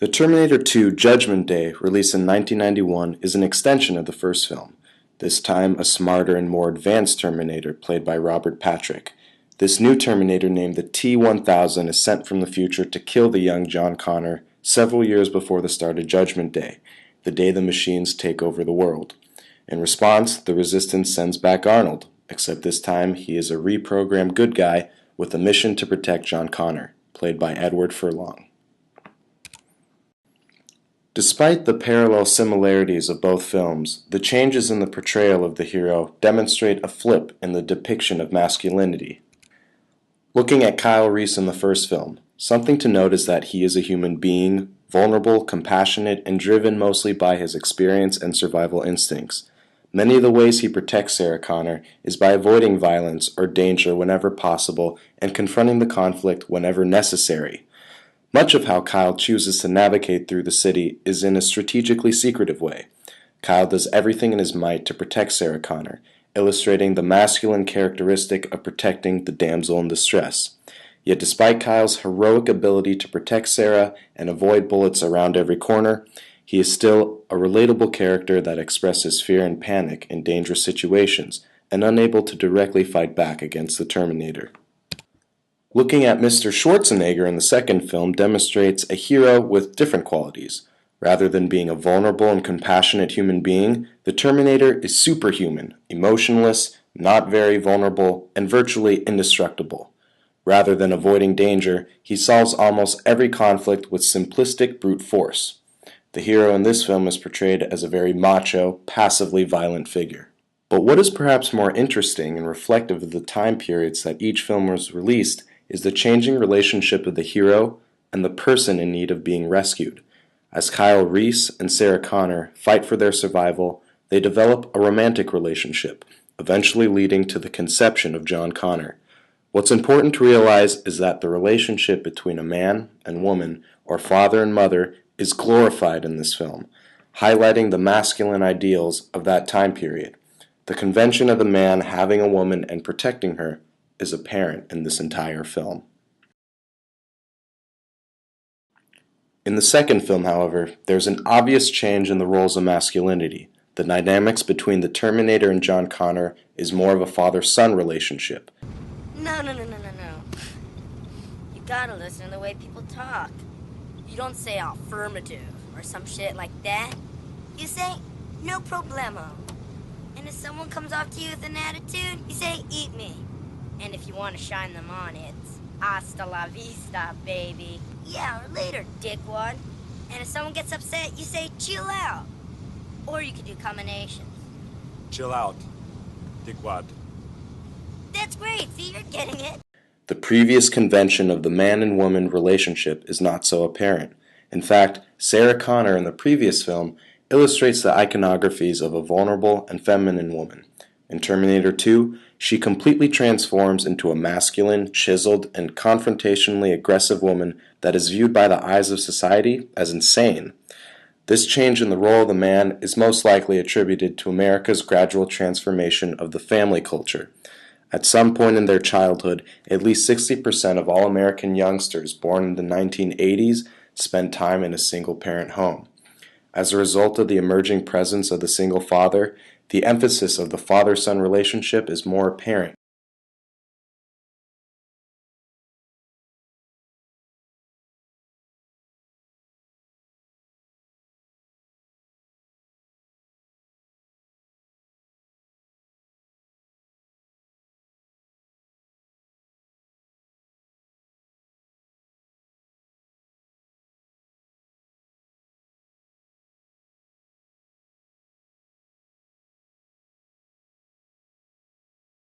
The Terminator 2 Judgment Day, released in 1991, is an extension of the first film, this time a smarter and more advanced Terminator played by Robert Patrick. This new Terminator, named the T-1000, is sent from the future to kill the young John Connor several years before the start of Judgment Day, the day the machines take over the world. In response, the Resistance sends back Arnold, except this time he is a reprogrammed good guy with a mission to protect John Connor, played by Edward Furlong. Despite the parallel similarities of both films, the changes in the portrayal of the hero demonstrate a flip in the depiction of masculinity. Looking at Kyle Reese in the first film, something to note is that he is a human being, vulnerable, compassionate, and driven mostly by his experience and survival instincts. Many of the ways he protects Sarah Connor is by avoiding violence or danger whenever possible and confronting the conflict whenever necessary. Much of how Kyle chooses to navigate through the city is in a strategically secretive way. Kyle does everything in his might to protect Sarah Connor, illustrating the masculine characteristic of protecting the damsel in distress. Yet despite Kyle's heroic ability to protect Sarah and avoid bullets around every corner, he is still a relatable character that expresses fear and panic in dangerous situations and unable to directly fight back against the Terminator. Looking at Mr. Schwarzenegger in the second film demonstrates a hero with different qualities. Rather than being a vulnerable and compassionate human being, the Terminator is superhuman, emotionless, not very vulnerable, and virtually indestructible. Rather than avoiding danger, he solves almost every conflict with simplistic brute force. The hero in this film is portrayed as a very macho, passively violent figure. But what is perhaps more interesting and reflective of the time periods that each film was released is the changing relationship of the hero and the person in need of being rescued. As Kyle Reese and Sarah Connor fight for their survival, they develop a romantic relationship, eventually leading to the conception of John Connor. What's important to realize is that the relationship between a man and woman, or father and mother, is glorified in this film, highlighting the masculine ideals of that time period. The convention of the man having a woman and protecting her is apparent in this entire film. In the second film, however, there's an obvious change in the roles of masculinity. The dynamics between the Terminator and John Connor is more of a father-son relationship. No. You gotta listen to the way people talk. You don't say affirmative or some shit like that. You say, no problemo. And if someone comes off to you with an attitude, you say, eat me. And if you want to shine them on, it's hasta la vista, baby. Yeah, or later, dickwad. And if someone gets upset, you say, chill out. Or you could do combinations. Chill out, dickwad. That's great, see, you're getting it. The previous convention of the man and woman relationship is not so apparent. In fact, Sarah Connor in the previous film illustrates the iconographies of a vulnerable and feminine woman. In Terminator 2, she completely transforms into a masculine, chiseled, and confrontationally aggressive woman that is viewed by the eyes of society as insane. This change in the role of the man is most likely attributed to America's gradual transformation of the family culture. At some point in their childhood, at least 60% of all American youngsters born in the 1980s spent time in a single-parent home. As a result of the emerging presence of the single father, the emphasis of the father-son relationship is more apparent